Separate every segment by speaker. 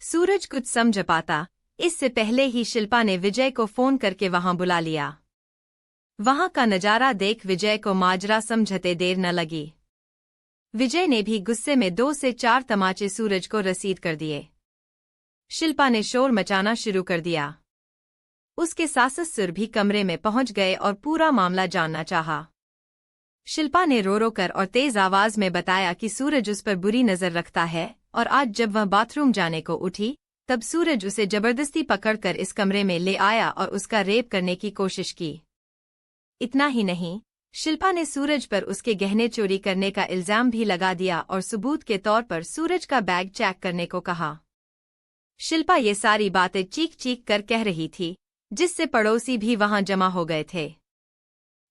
Speaker 1: सूरज कुछ समझ पाता इससे पहले ही शिल्पा ने विजय को फोन करके वहां बुला लिया। वहां का नजारा देख विजय को माजरा समझते देर न लगी। विजय ने भी गुस्से में 2 से 4 तमाचे सूरज को रसीद कर दिए। शिल्पा ने शोर मचाना शुरू कर दिया। उसके सास-ससुर भी कमरे में पहुंच गए और पूरा मामला जानना चाहा। शिल्पा ने रो रो कर और तेज आवाज में बताया कि सूरज उस पर बुरी नजर रखता है और आज जब वह बाथरूम जाने को उठी तब सूरज उसे जबरदस्ती पकड़कर इस कमरे में ले आया और उसका रेप करने की कोशिश की। इतना ही नहीं, शिल्पा ने सूरज पर उसके गहने चोरी करने का इल्जाम भी लगा दिया और सबूत के तौर पर सूरज का बैग चेक करने को कहा। शिल्पा ये सारी बातें चीख चीख कर कह रही थी, जिससे पड़ोसी भी वहां जमा हो गए थे।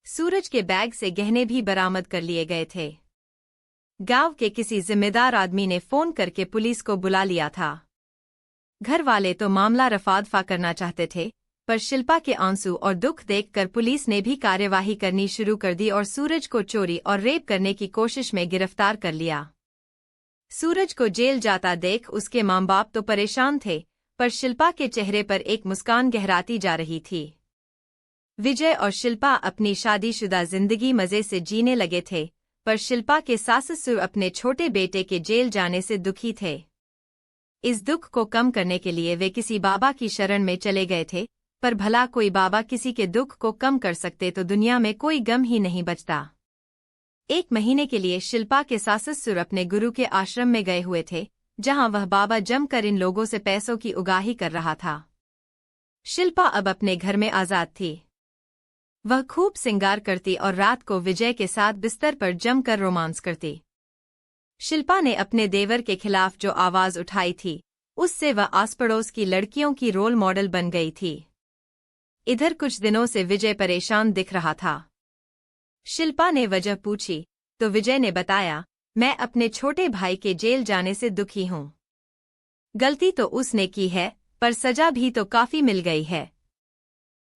Speaker 1: सूरज के बैग से गहने भी बरामद कर लिए गए थे। गांव के किसी जिम्मेदार आदमी ने फोन करके पुलिस को बुला लिया था। घर वाले तो मामला रफा-दफा करना चाहते थे, पर शिल्पा के आंसू और दुख देखकर पुलिस ने भी कार्यवाही करनी शुरू कर दी और सूरज को चोरी और रेप करने की कोशिश में गिरफ्तार कर लिया। सूरज को जेल जाता देख उसके माँ बाप तो परेशान थे, पर शिल्पा के चेहरे पर एक मुस्कान गहराती जा रही थी। विजय और शिल्पा अपनी शादीशुदा जिंदगी मजे से जीने लगे थे, पर शिल्पा के सास-ससुर अपने छोटे बेटे के जेल जाने से दुखी थे। इस दुख को कम करने के लिए वे किसी बाबा की शरण में चले गए थे, पर भला कोई बाबा किसी के दुख को कम कर सकते तो दुनिया में कोई गम ही नहीं बचता। 1 महीने के लिए शिल्पा के सास-ससुर अपने गुरु के आश्रम में गए हुए थे, जहां वह बाबा जमकर इन लोगों से पैसों की उगाही कर रहा था। शिल्पा अब अपने घर में आजाद थी। वह खूब सिंगार करती और रात को विजय के साथ बिस्तर पर जमकर रोमांस करती। शिल्पा ने अपने देवर के खिलाफ जो आवाज उठाई थी, उससे वह आस-पड़ोस की लड़कियों की रोल मॉडल बन गई थी। इधर कुछ दिनों से विजय परेशान दिख रहा था। शिल्पा ने वजह पूछी तो विजय ने बताया, मैं अपने छोटे भाई के जेल जाने से दुखी हूं। गलती तो उसने की है, पर सजा भी तो काफी मिल गई है।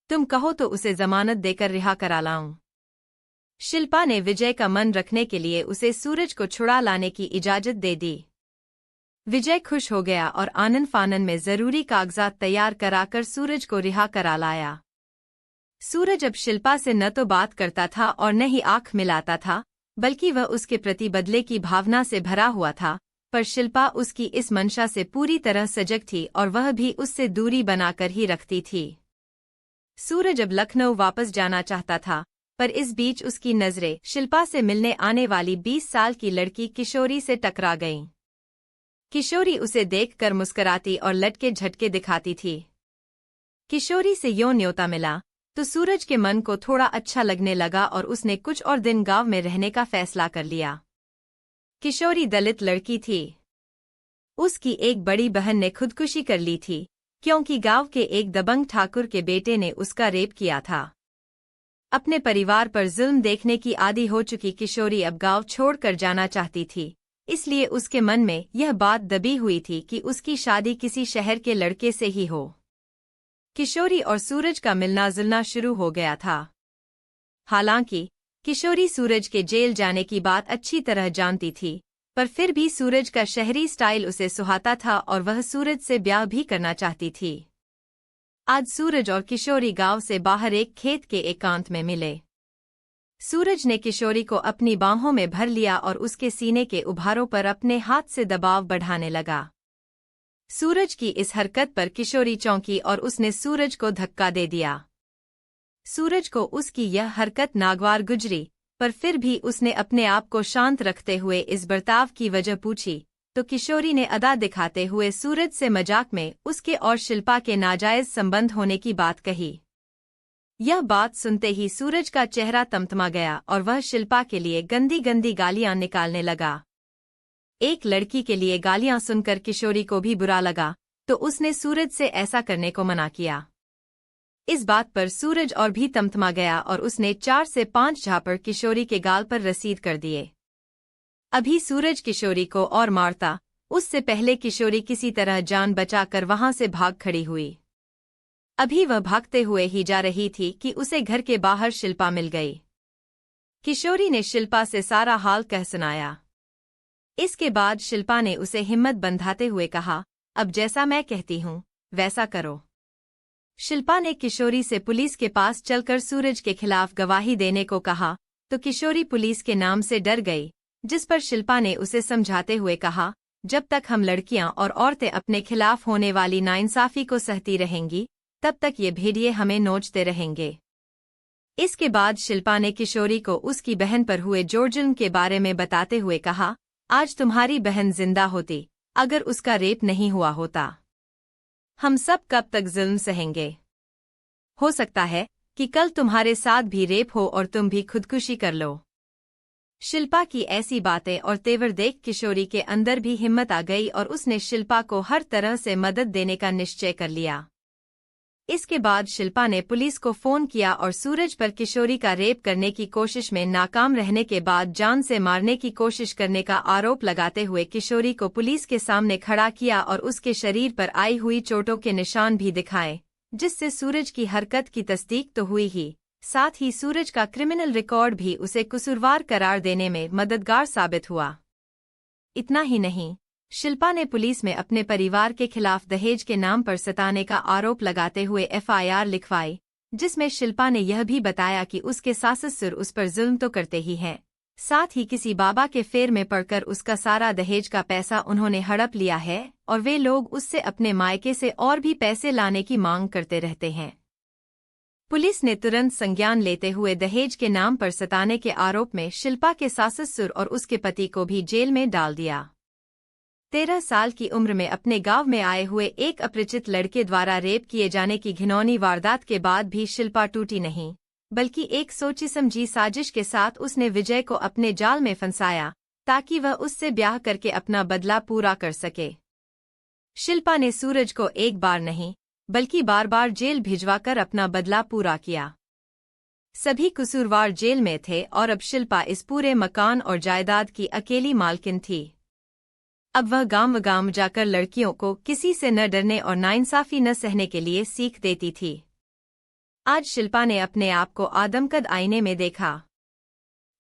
Speaker 1: तुम कहो तो उसे जमानत देकर रिहा करा लाऊं। शिल्पा ने विजय का मन रखने के लिए उसे सूरज को छुड़ा लाने की इजाजत दे दी। विजय खुश हो गया और आनन फानन में जरूरी कागजात तैयार कराकर सूरज को रिहा करा लाया। सूरज अब शिल्पा से न तो बात करता था और न ही आंख मिलाता था, बल्कि वह उसके प्रति बदले की भावना से भरा हुआ था, पर शिल्पा उसकी इस मंशा से पूरी तरह सजग थी और वह भी उससे दूरी बनाकर ही रखती थी। सूरज अब लखनऊ वापस जाना चाहता था, पर इस बीच उसकी नजरें शिल्पा से मिलने आने वाली 20 साल की लड़की किशोरी से टकरा गईं। किशोरी उसे देखकर मुस्कुराती और लटके झटके दिखाती थी। किशोरी से यों न्योता मिला तो सूरज के मन को थोड़ा अच्छा लगने लगा और उसने कुछ और दिन गांव में रहने का फैसला कर लिया। किशोरी दलित लड़की थी। उसकी एक बड़ी बहन ने खुदकुशी कर ली थी, क्योंकि गांव के एक दबंग ठाकुर के बेटे ने उसका रेप किया था। अपने परिवार पर जुल्म देखने की आदी हो चुकी किशोरी अब गांव छोड़कर जाना चाहती थी, इसलिए उसके मन में यह बात दबी हुई थी कि उसकी शादी किसी शहर के लड़के से ही हो। किशोरी और सूरज का मिलना जुलना शुरू हो गया था। हालांकि किशोरी सूरज के जेल जाने की बात अच्छी तरह जानती थी, पर फिर भी सूरज का शहरी स्टाइल उसे सुहाता था और वह सूरज से ब्याह भी करना चाहती थी। आज सूरज और किशोरी गांव से बाहर एक खेत के एकांत में मिले। सूरज ने किशोरी को अपनी बाहों में भर लिया और उसके सीने के उभारों पर अपने हाथ से दबाव बढ़ाने लगा। सूरज की इस हरकत पर किशोरी चौंकी और उसने सूरज को धक्का दे दिया। सूरज को उसकी यह हरकत नागवार गुजरी, पर फिर भी उसने अपने आप को शांत रखते हुए इस बर्ताव की वजह पूछी, तो किशोरी ने अदा दिखाते हुए सूरज से मजाक में उसके और शिल्पा के नाजायज संबंध होने की बात कही। यह बात सुनते ही सूरज का चेहरा तमतमा गया और वह शिल्पा के लिए गंदी गंदी गालियां निकालने लगा। एक लड़की के लिए गालियां सुनकर किशोरी को भी बुरा लगा, तो उसने सूरज से ऐसा करने को मना किया। इस बात पर सूरज और भी तमतमा गया और उसने 4 से 5 झापड़ किशोरी के गाल पर रसीद कर दिए। अभी सूरज किशोरी को और मारता, उससे पहले किशोरी किसी तरह जान बचाकर वहां से भाग खड़ी हुई। अभी वह भागते हुए ही जा रही थी कि उसे घर के बाहर शिल्पा मिल गई। किशोरी ने शिल्पा से सारा हाल कह सुनाया। इसके बाद शिल्पा ने उसे हिम्मत बंधाते हुए कहा, अब जैसा मैं कहती हूँ वैसा करो। शिल्पा ने किशोरी से पुलिस के पास चलकर सूरज के खिलाफ गवाही देने को कहा तो किशोरी पुलिस के नाम से डर गई, जिस पर शिल्पा ने उसे समझाते हुए कहा, जब तक हम लड़कियां और औरतें अपने खिलाफ होने वाली नाइंसाफी को सहती रहेंगी तब तक ये भेड़िए हमें नोचते रहेंगे। इसके बाद शिल्पा ने किशोरी को उसकी बहन पर हुए जुल्म के बारे में बताते हुए कहा, आज तुम्हारी बहन जिंदा होती अगर उसका रेप नहीं हुआ होता। हम सब कब तक जुल्म सहेंगे? हो सकता है कि कल तुम्हारे साथ भी रेप हो और तुम भी खुदकुशी कर लो। शिल्पा की ऐसी बातें और तेवर देख किशोरी के अंदर भी हिम्मत आ गई और उसने शिल्पा को हर तरह से मदद देने का निश्चय कर लिया। इसके बाद शिल्पा ने पुलिस को फोन किया और सूरज पर किशोरी का रेप करने की कोशिश में नाकाम रहने के बाद जान से मारने की कोशिश करने का आरोप लगाते हुए किशोरी को पुलिस के सामने खड़ा किया और उसके शरीर पर आई हुई चोटों के निशान भी दिखाए, जिससे सूरज की हरकत की तस्दीक तो हुई ही, साथ ही सूरज का क्रिमिनल रिकॉर्ड भी उसे कसूरवार करार देने में मददगार साबित हुआ। इतना ही नहीं, शिल्पा ने पुलिस में अपने परिवार के खिलाफ दहेज के नाम पर सताने का आरोप लगाते हुए एफआईआर लिखवाई, जिसमें शिल्पा ने यह भी बताया कि उसके सास-ससुर उस पर जुल्म तो करते ही हैं, साथ ही किसी बाबा के फेर में पड़कर उसका सारा दहेज का पैसा उन्होंने हड़प लिया है और वे लोग उससे अपने मायके से और भी पैसे लाने की मांग करते रहते हैं। पुलिस ने तुरंत संज्ञान लेते हुए दहेज के नाम पर सताने के आरोप में शिल्पा के सास-ससुर और उसके पति को भी जेल में डाल दिया। 13 साल की उम्र में अपने गांव में आए हुए एक अपरिचित लड़के द्वारा रेप किए जाने की घिनौनी वारदात के बाद भी शिल्पा टूटी नहीं, बल्कि एक सोची समझी साजिश के साथ उसने विजय को अपने जाल में फंसाया ताकि वह उससे ब्याह करके अपना बदला पूरा कर सके। शिल्पा ने सूरज को एक बार नहीं बल्कि बार बार जेल भिजवाकर अपना बदला पूरा किया। सभी कसूरवार जेल में थे और अब शिल्पा इस पूरे मकान और जायदाद की अकेली मालकिन थी। अब वह गांव जाकर लड़कियों को किसी से न डरने और नाइंसाफी न सहने के लिए सीख देती थी। आज शिल्पा ने अपने आप को आदमकद आईने में देखा।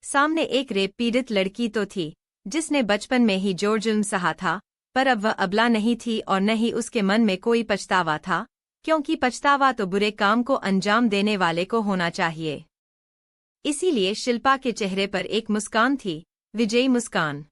Speaker 1: सामने एक रेप पीड़ित लड़की तो थी जिसने बचपन में ही जुल्म सहा था, पर अब वह अबला नहीं थी और न ही उसके मन में कोई पछतावा था, क्योंकि पछतावा तो बुरे काम को अंजाम देने वाले को होना चाहिए। इसीलिए शिल्पा के चेहरे पर एक मुस्कान थी, विजयी मुस्कान।